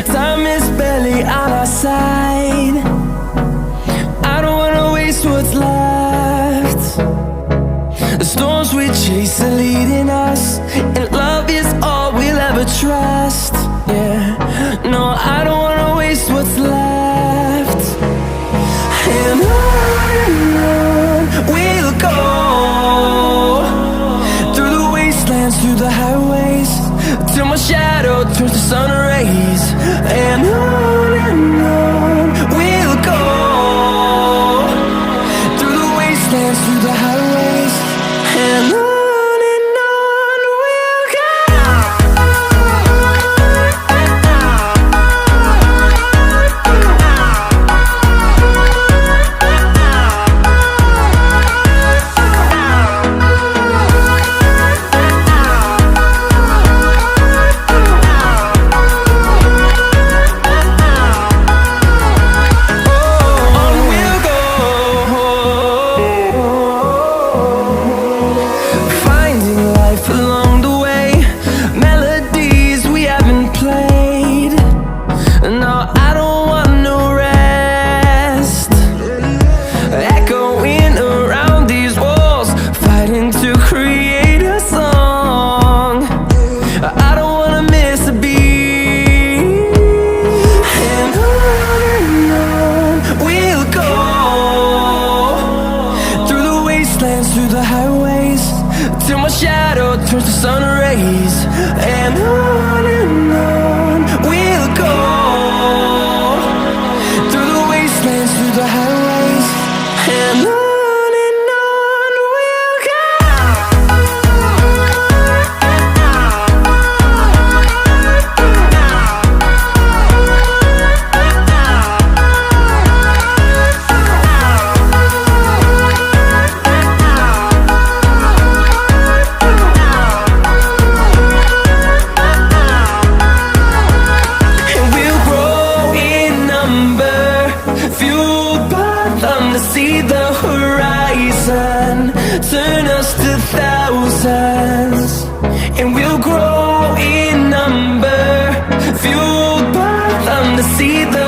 Time is barely on our side. I don't wanna waste what's left. The storms we chase are leading us, and love is all we'll ever trust. Yeah, no, I don't wanna waste what's left. And on we'll go, through the wastelands, through the highways, till my shadow turns to sun rays. And on we'll go, through the wastelands, through the highways, and on we'll go. Through the highways, till my shadow turns to sun rays. And on we'll go, through the wastelands, through the highways, and on we'll go. To see the horizon turn us to thousands, and we'll grow in number, fueled by them to see the